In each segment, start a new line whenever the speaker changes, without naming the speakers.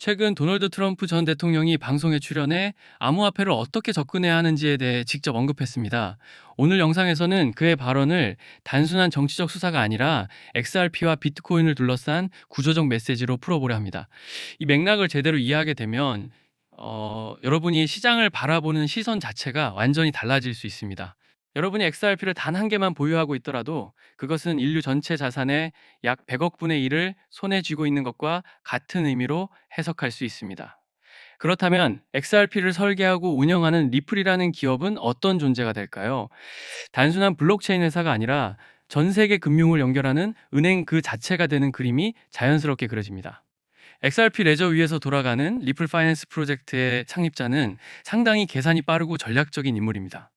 최근 도널드 트럼프 전 대통령이 방송에 출연해 암호화폐를 어떻게 접근해야 하는지에 대해 직접 언급했습니다. 오늘 영상에서는 그의 발언을 단순한 정치적 수사가 아니라 XRP와 비트코인을 둘러싼 구조적 메시지로 풀어보려 합니다. 이 맥락을 제대로 이해하게 되면 여러분이 시장을 바라보는 시선 자체가 완전히 달라질 수 있습니다. 여러분이 XRP를 단 한 개만 보유하고 있더라도 그것은 인류 전체 자산의 약 100억 분의 1을 손에 쥐고 있는 것과 같은 의미로 해석할 수 있습니다. 그렇다면 XRP를 설계하고 운영하는 리플이라는 기업은 어떤 존재가 될까요? 단순한 블록체인 회사가 아니라 전 세계 금융을 연결하는 은행 그 자체가 되는 그림이 자연스럽게 그려집니다. XRP 레저 위에서 돌아가는 리플 파이낸스 프로젝트의 창립자는 상당히 계산이 빠르고 전략적인 인물입니다.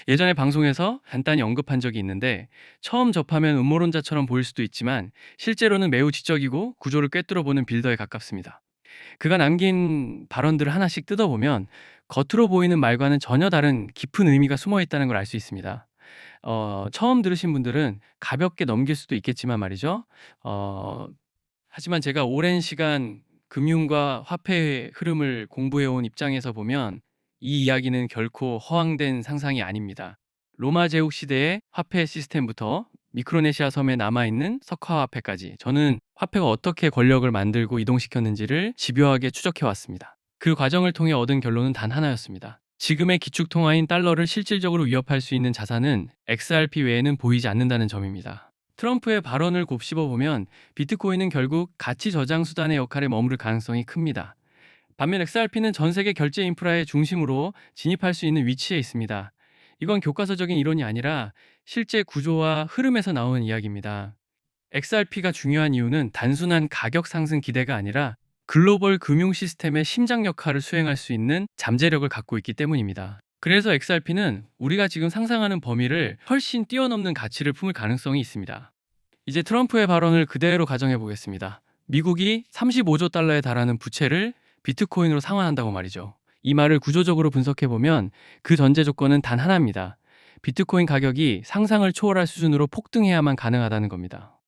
예전에 방송에서 간단히 언급한 적이 있는데, 처음 접하면 음모론자처럼 보일 수도 있지만 실제로는 매우 지적이고 구조를 꿰뚫어 보는 빌더에 가깝습니다. 그가 남긴 발언들을 하나씩 뜯어보면 겉으로 보이는 말과는 전혀 다른 깊은 의미가 숨어 있다는 걸 알 수 있습니다. 처음 들으신 분들은 가볍게 넘길 수도 있겠지만 말이죠. 하지만 제가 오랜 시간 금융과 화폐의 흐름을 공부해온 입장에서 보면 이 이야기는 결코 허황된 상상이 아닙니다. 로마 제국 시대의 화폐 시스템부터 미크로네시아 섬에 남아있는 석화화폐까지, 저는 화폐가 어떻게 권력을 만들고 이동시켰는지를 집요하게 추적해왔습니다. 그 과정을 통해 얻은 결론은 단 하나였습니다. 지금의 기축통화인 달러를 실질적으로 위협할 수 있는 자산은 XRP 외에는 보이지 않는다는 점입니다. 트럼프의 발언을 곱씹어 보면 비트코인은 결국 가치 저장 수단의 역할에 머무를 가능성이 큽니다. 반면 XRP는 전 세계 결제 인프라의 중심으로 진입할 수 있는 위치에 있습니다. 이건 교과서적인 이론이 아니라 실제 구조와 흐름에서 나오는 이야기입니다. XRP가 중요한 이유는 단순한 가격 상승 기대가 아니라 글로벌 금융 시스템의 심장 역할을 수행할 수 있는 잠재력을 갖고 있기 때문입니다. 그래서 XRP는 우리가 지금 상상하는 범위를 훨씬 뛰어넘는 가치를 품을 가능성이 있습니다. 이제 트럼프의 발언을 그대로 가정해 보겠습니다. 미국이 35조 달러에 달하는 부채를 비트코인으로 상환한다고 말이죠. 이 말을 구조적으로 분석해 보면 그 전제 조건은 단 하나입니다. 비트코인 가격이 상상을 초월할 수준으로 폭등해야만 가능하다는 겁니다.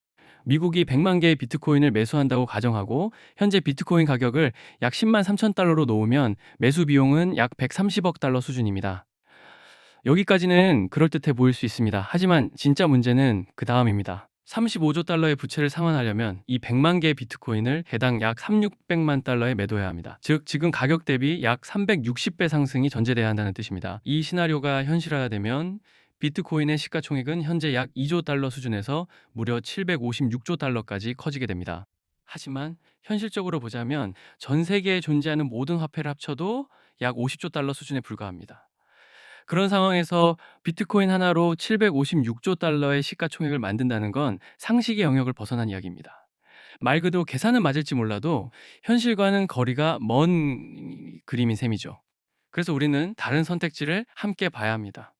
미국이 100만 개의 비트코인을 매수한다고 가정하고 현재 비트코인 가격을 약 10만 3천 달러로 놓으면 매수 비용은 약 130억 달러 수준입니다. 여기까지는 그럴듯해 보일 수 있습니다. 하지만 진짜 문제는 그 다음입니다. 35조 달러의 부채를 상환하려면 이 100만 개의 비트코인을 해당 약 3,600만 달러에 매도해야 합니다. 즉 지금 가격 대비 약 360배 상승이 전제돼야 한다는 뜻입니다. 이 시나리오가 현실화되면 비트코인의 시가총액은 현재 약 2조 달러 수준에서 무려 756조 달러까지 커지게 됩니다. 하지만 현실적으로 보자면 전 세계에 존재하는 모든 화폐를 합쳐도 약 50조 달러 수준에 불과합니다. 그런 상황에서 비트코인 하나로 756조 달러의 시가총액을 만든다는 건 상식의 영역을 벗어난 이야기입니다. 말 그대로 계산은 맞을지 몰라도 현실과는 거리가 먼 그림인 셈이죠. 그래서 우리는 다른 선택지를 함께 봐야 합니다.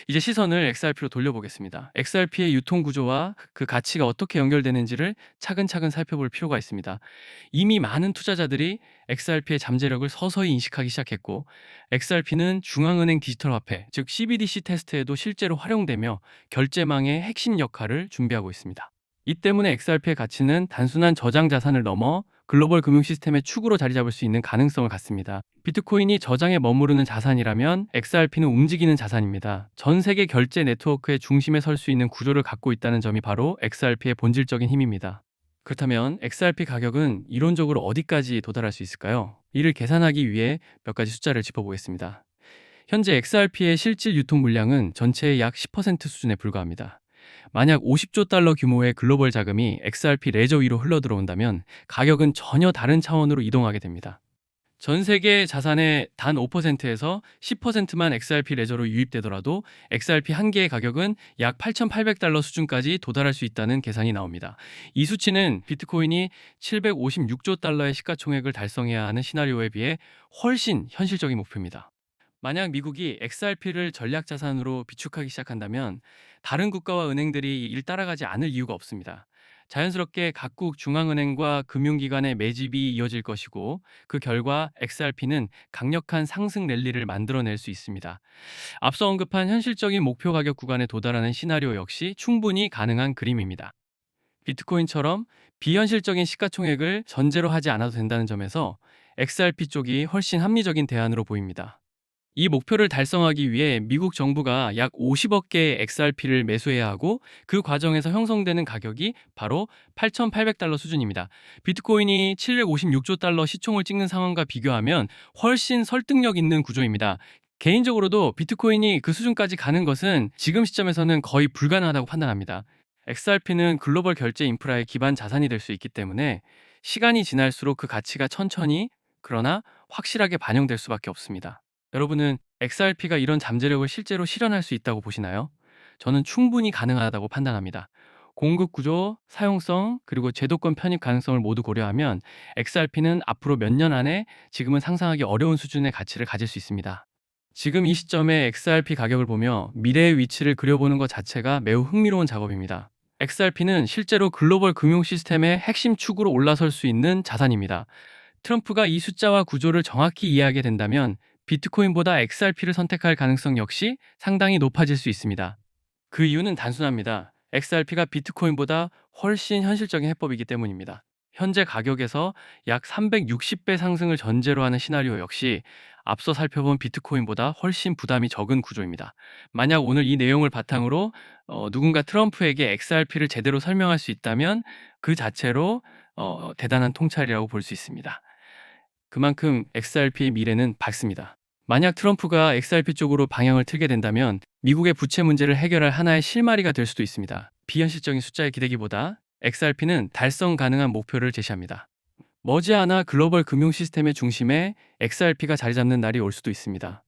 이제 시선을 XRP로 돌려보겠습니다. XRP의 유통 구조와 그 가치가 어떻게 연결되는지를 차근차근 살펴볼 필요가 있습니다. 이미 많은 투자자들이 XRP의 잠재력을 서서히 인식하기 시작했고, XRP는 중앙은행 디지털 화폐, 즉 CBDC 테스트에도 실제로 활용되며 결제망의 핵심 역할을 준비하고 있습니다. 이 때문에 XRP의 가치는 단순한 저장 자산을 넘어 글로벌 금융 시스템의 축으로 자리 잡을 수 있는 가능성을 갖습니다. 비트코인이 저장에 머무르는 자산이라면 XRP는 움직이는 자산입니다. 전 세계 결제 네트워크의 중심에 설 수 있는 구조를 갖고 있다는 점이 바로 XRP의 본질적인 힘입니다. 그렇다면 XRP 가격은 이론적으로 어디까지 도달할 수 있을까요? 이를 계산하기 위해 몇 가지 숫자를 짚어보겠습니다. 현재 XRP의 실질 유통 물량은 전체의 약 10% 수준에 불과합니다. 만약 50조 달러 규모의 글로벌 자금이 XRP 레저 위로 흘러들어온다면 가격은 전혀 다른 차원으로 이동하게 됩니다. 전 세계 자산의 단 5%에서 10%만 XRP 레저로 유입되더라도 XRP 한 개의 가격은 약 8,800달러 수준까지 도달할 수 있다는 계산이 나옵니다. 이 수치는 비트코인이 756조 달러의 시가총액을 달성해야 하는 시나리오에 비해 훨씬 현실적인 목표입니다. 만약 미국이 XRP를 전략 자산으로 비축하기 시작한다면 다른 국가와 은행들이 이를 따라가지 않을 이유가 없습니다. 자연스럽게 각국 중앙은행과 금융기관의 매집이 이어질 것이고, 그 결과 XRP는 강력한 상승 랠리를 만들어낼 수 있습니다. 앞서 언급한 현실적인 목표 가격 구간에 도달하는 시나리오 역시 충분히 가능한 그림입니다. 비트코인처럼 비현실적인 시가총액을 전제로 하지 않아도 된다는 점에서 XRP 쪽이 훨씬 합리적인 대안으로 보입니다. 이 목표를 달성하기 위해 미국 정부가 약 50억 개의 XRP를 매수해야 하고 그 과정에서 형성되는 가격이 바로 8,800달러 수준입니다. 비트코인이 756조 달러 시총을 찍는 상황과 비교하면 훨씬 설득력 있는 구조입니다. 개인적으로도 비트코인이 그 수준까지 가는 것은 지금 시점에서는 거의 불가능하다고 판단합니다. XRP는 글로벌 결제 인프라의 기반 자산이 될 수 있기 때문에 시간이 지날수록 그 가치가 천천히 그러나 확실하게 반영될 수밖에 없습니다. 여러분은 XRP가 이런 잠재력을 실제로 실현할 수 있다고 보시나요? 저는 충분히 가능하다고 판단합니다. 공급 구조, 사용성, 그리고 제도권 편입 가능성을 모두 고려하면 XRP는 앞으로 몇 년 안에 지금은 상상하기 어려운 수준의 가치를 가질 수 있습니다. 지금 이 시점에 XRP 가격을 보며 미래의 위치를 그려보는 것 자체가 매우 흥미로운 작업입니다. XRP는 실제로 글로벌 금융 시스템의 핵심 축으로 올라설 수 있는 자산입니다. 트럼프가 이 숫자와 구조를 정확히 이해하게 된다면 비트코인보다 XRP를 선택할 가능성 역시 상당히 높아질 수 있습니다. 그 이유는 단순합니다. XRP가 비트코인보다 훨씬 현실적인 해법이기 때문입니다. 현재 가격에서 약 360배 상승을 전제로 하는 시나리오 역시 앞서 살펴본 비트코인보다 훨씬 부담이 적은 구조입니다. 만약 오늘 이 내용을 바탕으로 누군가 트럼프에게 XRP를 제대로 설명할 수 있다면 그 자체로 대단한 통찰이라고 볼 수 있습니다. 그만큼 XRP의 미래는 밝습니다. 만약 트럼프가 XRP 쪽으로 방향을 틀게 된다면 미국의 부채 문제를 해결할 하나의 실마리가 될 수도 있습니다. 비현실적인 숫자에 기대기보다 XRP는 달성 가능한 목표를 제시합니다. 머지않아 글로벌 금융 시스템의 중심에 XRP가 자리 잡는 날이 올 수도 있습니다.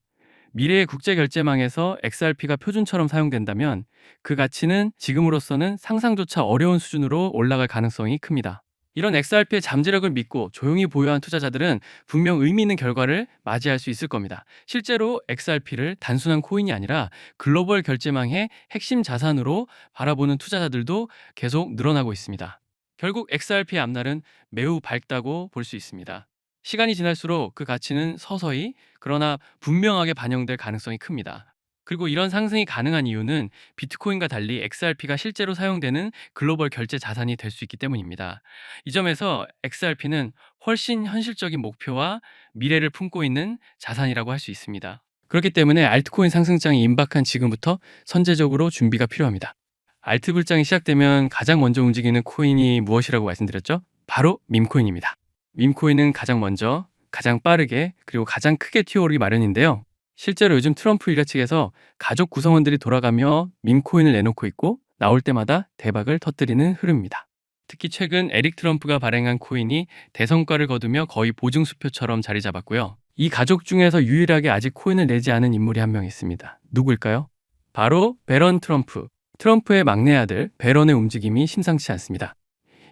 미래의 국제결제망에서 XRP가 표준처럼 사용된다면 그 가치는 지금으로서는 상상조차 어려운 수준으로 올라갈 가능성이 큽니다. 이런 XRP의 잠재력을 믿고 조용히 보유한 투자자들은 분명 의미 있는 결과를 맞이할 수 있을 겁니다. 실제로 XRP를 단순한 코인이 아니라 글로벌 결제망의 핵심 자산으로 바라보는 투자자들도 계속 늘어나고 있습니다. 결국 XRP의 앞날은 매우 밝다고 볼 수 있습니다. 시간이 지날수록 그 가치는 서서히 그러나 분명하게 반영될 가능성이 큽니다. 그리고 이런 상승이 가능한 이유는 비트코인과 달리 XRP가 실제로 사용되는 글로벌 결제 자산이 될 수 있기 때문입니다. 이 점에서 XRP는 훨씬 현실적인 목표와 미래를 품고 있는 자산이라고 할 수 있습니다. 그렇기 때문에 알트코인 상승장이 임박한 지금부터 선제적으로 준비가 필요합니다. 알트 불장이 시작되면 가장 먼저 움직이는 코인이 무엇이라고 말씀드렸죠? 바로 밈코인입니다. 밈코인은 가장 먼저, 가장 빠르게, 그리고 가장 크게 튀어오르기 마련인데요. 실제로 요즘 트럼프 일가 측에서 가족 구성원들이 돌아가며 밈코인을 내놓고 있고 나올 때마다 대박을 터뜨리는 흐름입니다. 특히 최근 에릭 트럼프가 발행한 코인이 대성과를 거두며 거의 보증수표처럼 자리 잡았고요. 이 가족 중에서 유일하게 아직 코인을 내지 않은 인물이 한 명 있습니다. 누구일까요? 바로 배런 트럼프. 트럼프의 막내 아들 배런의 움직임이 심상치 않습니다.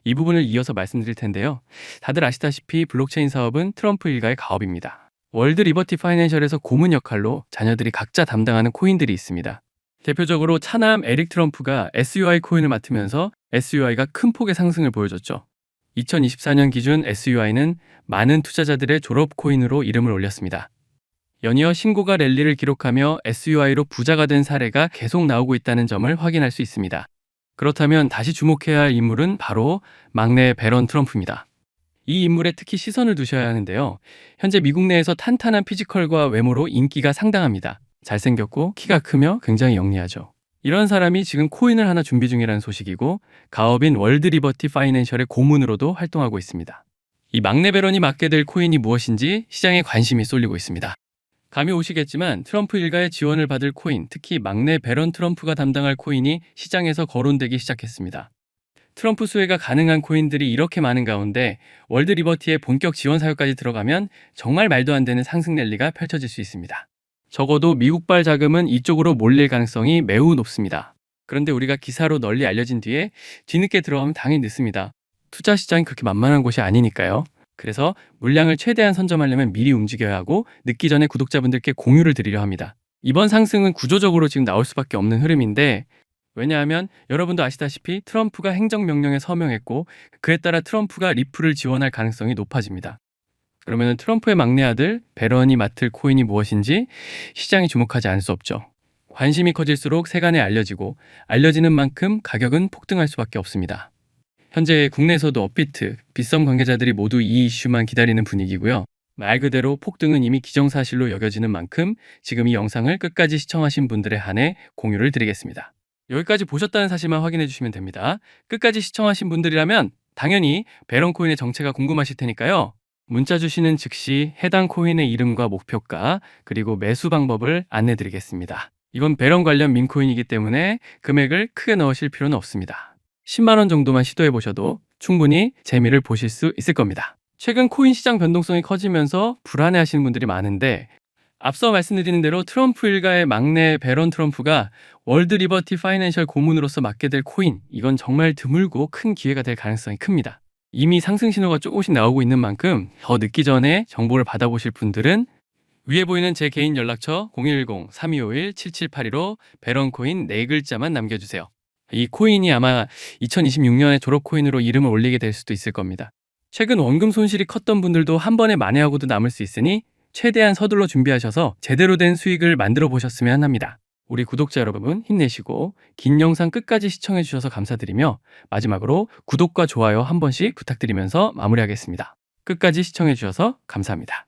이 부분을 이어서 말씀드릴 텐데요. 다들 아시다시피 블록체인 사업은 트럼프 일가의 가업입니다. 월드 리버티 파이낸셜에서 고문 역할로 자녀들이 각자 담당하는 코인들이 있습니다. 대표적으로 차남 에릭 트럼프가 SUI 코인을 맡으면서 SUI가 큰 폭의 상승을 보여줬죠. 2024년 기준 SUI는 많은 투자자들의 졸업 코인으로 이름을 올렸습니다. 연이어 신고가 랠리를 기록하며 SUI로 부자가 된 사례가 계속 나오고 있다는 점을 확인할 수 있습니다. 그렇다면 다시 주목해야 할 인물은 바로 막내 배런 트럼프입니다. 이 인물에 특히 시선을 두셔야 하는데요. 현재 미국 내에서 탄탄한 피지컬과 외모로 인기가 상당합니다. 잘생겼고 키가 크며 굉장히 영리하죠. 이런 사람이 지금 코인을 하나 준비 중이라는 소식이고 가업인 월드 리버티 파이낸셜의 고문으로도 활동하고 있습니다. 이 막내 배런이 맡게 될 코인이 무엇인지 시장에 관심이 쏠리고 있습니다. 감이 오시겠지만 트럼프 일가의 지원을 받을 코인, 특히 막내 배런 트럼프가 담당할 코인이 시장에서 거론되기 시작했습니다. 트럼프 수혜가 가능한 코인들이 이렇게 많은 가운데 월드 리버티의 본격 지원 사유까지 들어가면 정말 말도 안 되는 상승 랠리가 펼쳐질 수 있습니다. 적어도 미국발 자금은 이쪽으로 몰릴 가능성이 매우 높습니다. 그런데 우리가 기사로 널리 알려진 뒤에 뒤늦게 들어가면 당연히 늦습니다. 투자 시장이 그렇게 만만한 곳이 아니니까요. 그래서 물량을 최대한 선점하려면 미리 움직여야 하고 늦기 전에 구독자분들께 공유를 드리려 합니다. 이번 상승은 구조적으로 지금 나올 수밖에 없는 흐름인데 왜냐하면 여러분도 아시다시피 트럼프가 행정명령에 서명했고 그에 따라 트럼프가 리플을 지원할 가능성이 높아집니다. 그러면 트럼프의 막내 아들 배런이 맡을 코인이 무엇인지 시장이 주목하지 않을 수 없죠. 관심이 커질수록 세간에 알려지고 알려지는 만큼 가격은 폭등할 수밖에 없습니다. 현재 국내에서도 업비트, 빗썸 관계자들이 모두 이 이슈만 기다리는 분위기고요. 말 그대로 폭등은 이미 기정사실로 여겨지는 만큼 지금 이 영상을 끝까지 시청하신 분들에 한해 공유를 드리겠습니다. 여기까지 보셨다는 사실만 확인해 주시면 됩니다. 끝까지 시청하신 분들이라면 당연히 베런코인의 정체가 궁금하실 테니까요. 문자 주시는 즉시 해당 코인의 이름과 목표가 그리고 매수 방법을 안내 드리겠습니다. 이건 베런 관련 민코인이기 때문에 금액을 크게 넣으실 필요는 없습니다. 10만 원 정도만 시도해 보셔도 충분히 재미를 보실 수 있을 겁니다. 최근 코인 시장 변동성이 커지면서 불안해하시는 분들이 많은데 앞서 말씀드린 대로 트럼프 일가의 막내 베런 트럼프가 월드 리버티 파이낸셜 고문으로서 맡게 될 코인, 이건 정말 드물고 큰 기회가 될 가능성이 큽니다. 이미 상승 신호가 조금씩 나오고 있는 만큼 더 늦기 전에 정보를 받아보실 분들은 위에 보이는 제 개인 연락처 010-3251-7782로 베런코인 4글자만 남겨주세요. 이 코인이 아마 2026년에 졸업 코인으로 이름을 올리게 될 수도 있을 겁니다. 최근 원금 손실이 컸던 분들도 한 번에 만회하고도 남을 수 있으니 최대한 서둘러 준비하셔서 제대로 된 수익을 만들어 보셨으면 합니다. 우리 구독자 여러분 힘내시고 긴 영상 끝까지 시청해 주셔서 감사드리며 마지막으로 구독과 좋아요 한 번씩 부탁드리면서 마무리하겠습니다. 끝까지 시청해 주셔서 감사합니다.